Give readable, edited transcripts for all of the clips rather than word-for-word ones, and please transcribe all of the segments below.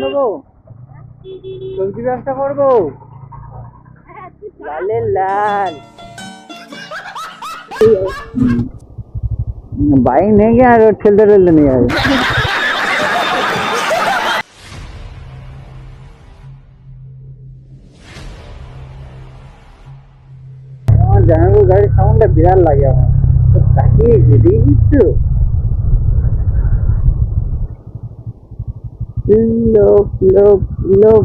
নেবো, সবজি ব্যবসা করবো, লালের লাল। বাইক নিয়ে গিয়ে আর ঠেলতে ঠেলতে নিয়ে যাবে। আমার জানাবো গাড়ির সাউন্ডটা বিরাট লাগে আমার, তাকিয়ে যেতেই দিচ্ছ। লোক লোক লোক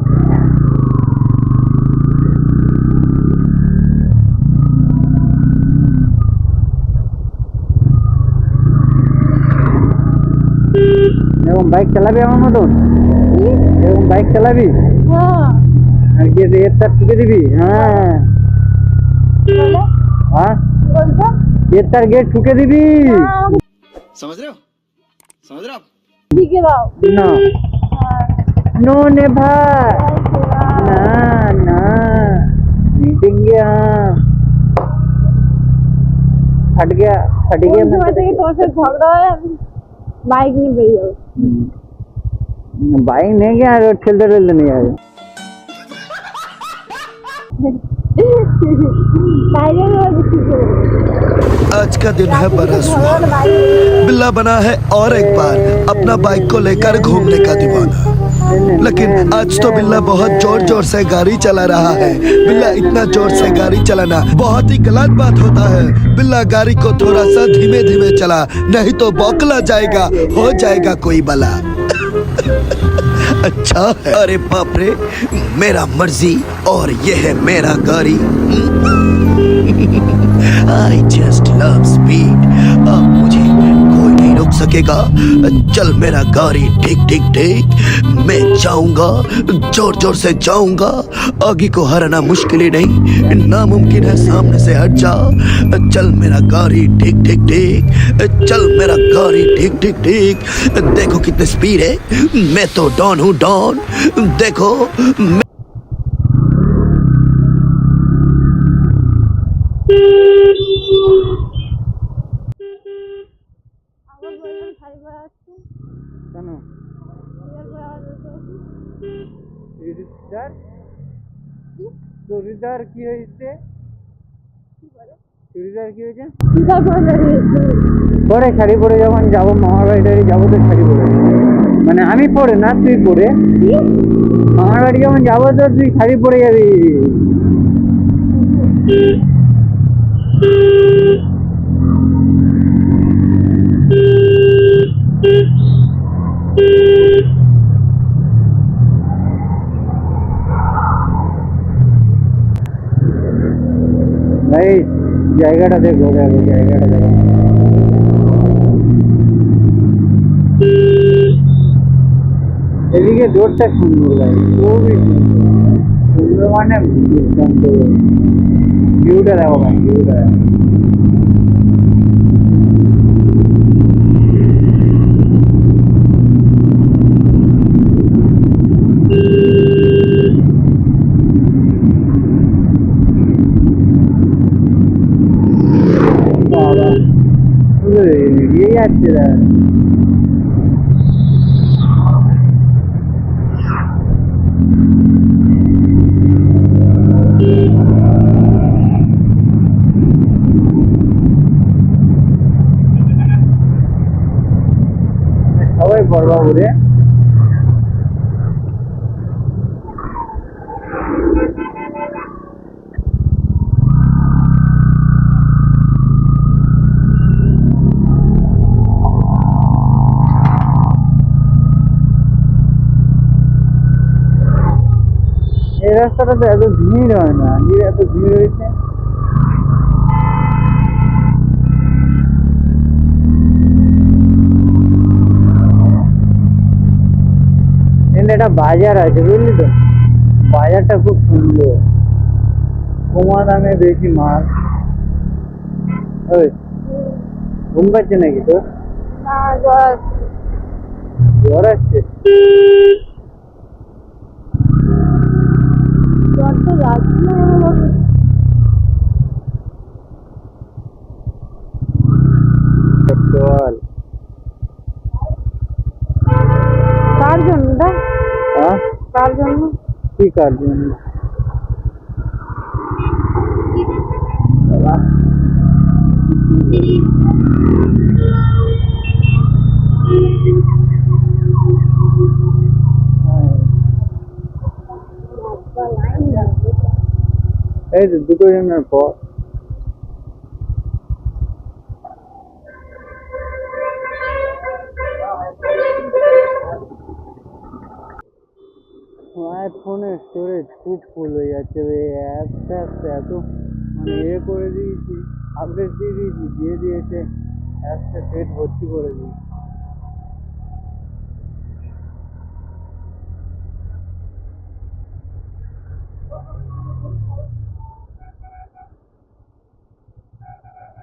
এরকম বাইক চালাবি আমার মতন? এরকম বাইক চালাবি আর গিয়ে রেটটা ঠুকে দিবি? হ্যাঁ হ্যাঁ, গেটটার গেট ঠুকে দিবি। समझ रहे हो समझ रहे हो आप? না नो ने भाई, ना ना नहीं देंगे। हाँ फट गया झगड़ा है, बाइक नहीं भैया बाइक नहीं गया और ठेलते ठेलते नहीं आए। आज का दिन है बड़ा सुहाना, बिल्ला बना है और एक बार अपना बाइक को लेकर घूमने का दीवाना। लेकिन आज तो बिल्ला बहुत जोर जोर से गाड़ी चला रहा है। बिल्ला इतना जोर से गाड़ी चलाना बहुत ही गलत बात होता है। बिल्ला गाड़ी को थोड़ा सा धीमे धीमे चला, नहीं तो बौखला जाएगा, हो जाएगा कोई बला। अच्छा है। अरे बाप रे, मेरा मर्जी और ये है मेरा गाड़ी। आई जस्ट लव स्पीड, अब मुझे कोई नहीं रोक सकेगा। चल मेरा गाड़ी ठीक ठीक ठीक, मैं जाऊंगा, जोर जोर से जाऊंगा। आगे को हराना मुश्किल ही नहीं, नामुमकिन है सामने से हट जा। चल मेरा गाड़ी ठीक ठीक ठीक, चल मेरा गाड़ी ठीक ठीक ठीक। देखो कितनी स्पीड है, मैं तो डॉन हूँ डॉन। देखो কেন চুড়িদার কি হয়েছে? চুড়িদার কি হয়েছে? পরে শাড়ি পরে যখন যাবো মামার বাড়ি টাড়ি যাবো তো শাড়ি পরে, মানে আমি পরে না তুই পরে, মামার বাড়ি যখন যাবো তো তুই শাড়ি পরে যাবি। ভাই জায়গাটা দেখো, দেখো জায়গাটা দেখো। এদিকে রোডটা সুন্দর লাগে, খুবই সুন্দর, মানে দুর্দান্ত। ভিউটা দেখো ভাই, ভিউটা দেখো। এগিয়ে যাচ্ছে না। সবাই বড়বাবু রে, এই রাস্তাটা তো এত ভিড় হয় না, এত ভিড় হয়েছে। একটা বাজার আছে বুঝলি তো, বাজারটা খুব সুন্দর, কমা দামে বেশি মাছ। ঘুম পাচ্ছে নাকি তোর? জ্বর আসছে? চল কার জন্য? কার জন্য? কি কার জন্য? এই তো দুটো জনের পর আমার ফোনের স্টোরেজ খুব ফুল হয়ে যাচ্ছে, অ্যাপটা এত মানে করে দিয়েছি, আপডেট দিয়ে দিয়েছি, দিয়ে দিয়েছে অ্যাপটা পেট ভর্তি করে দিয়েছি।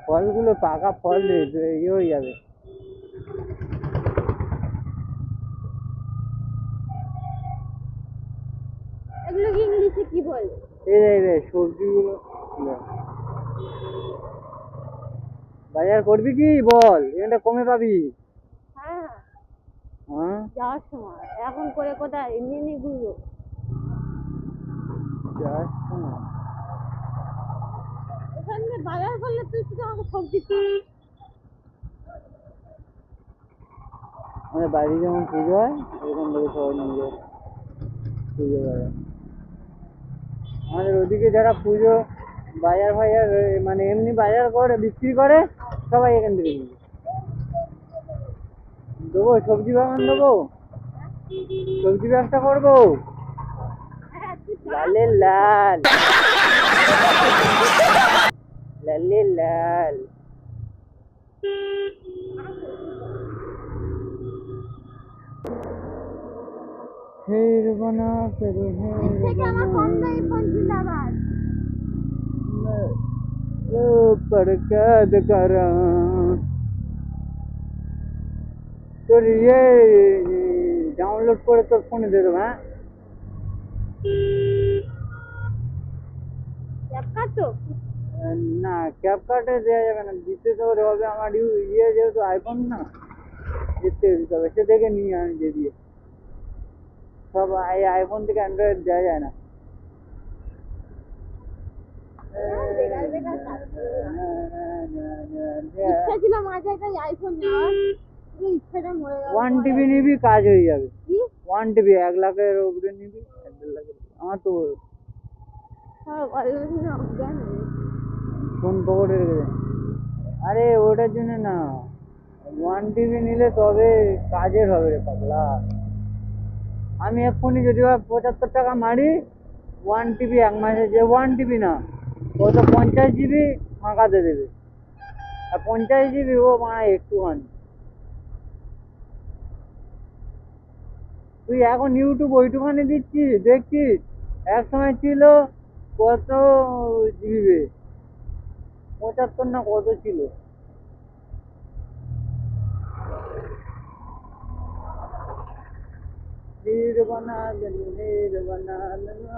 ফলগুলো পাকা ফল দিয়েছে, ইয়ে হয়ে যাবে। এগুলো কি ইংলিশে কি বলে? এই রে সবজিগুলো বাজার করবি কি বল, এটা কমে পাবি। হ্যাঁ, হ্যাঁ যাওয়ার সময় এখন করে কোথায় এমনি এমনি ঘুরবো। যাস না। এখানে বাজার করলে তুই শুধু আমাকে সবজি কিনিস। আমাদের বাড়ি যেমন পুজো হয় এরকম করে সবাই নিয়ে যায় পুজো বাজার। আমাদের ওদিকে যারা পুজো বাজার ফাজার মানে এমনি বাজার করে বিক্রি করে সবাই এখান থেকে নিয়ে যায়। দেবো সবজি বাগান দেবো, সবজি ব্যবসা করবো। লালে লাল লালে লাল। হের বনা ফের হের আমার ফোন নেই, ফোন বনা জিন্দাবাদ। परकद करा তোর ইয়ে ডাউনলোড করে তোর ফোনে দিয়ে দেবো। হ্যাঁ তো না ক্যাপকার্টে দেওয়া যাবে না, দিতে তো হবে। আমার ইয়ে যেহেতু আইফোন না, দিতে দিতে হবে। সে দেখে নিয়ে আমি দিয়ে দিয়ে সব আইফোন থেকে অ্যান্ড্রয়েড দেওয়া যায় না। বেকার বেকার ইচ্ছা ছিল মাঝে একটা আইফোন নেওয়ার, ইচ্ছাটা মরে গেল। 1 টিবি নিবি কাজ হয়ে যাবে। কি 1 টিবি 1 লাখের উপরে নিবি, 1.5 লাখের। আমার তো অজ্ঞান ফোন পকেটে রেখে দেয়। আরে ওটার জন্য না, 1 টিবি নিলে তবে কাজের হবে রে পাগলা। আমি এক্ষুনি যদি 75 টাকা মারি 1 টিবি এক মাসে, যে 1 টিবি না ও তো 50 জিবি ফাঁকাতে দেবে। আর 50 জিবি ও মা একটুখানি। তুই এখন ইউটিউব ওইটুখানি দিচ্ছিস দেখছিস, এক সময় ছিল কত জিবি, 75 না কত ছিল। हीर बना दिन हीर बना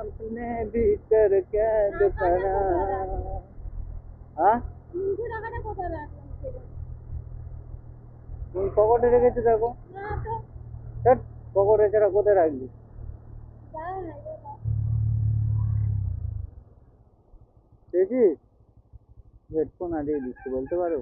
अपने भीतर कैद करा। हाँ 300 টাকাটা কোথায় রাখলাম সেটা? তুমি পকেটে রেখেছো দেখো। না তো, ধ্যাৎ, পকেটে ছাড়া কোথায় রাখবি? দাঁড়াও না, এটা দাও। দেখছিস হেডফোন আনিয়ে দিচ্ছি, বলতে পারো।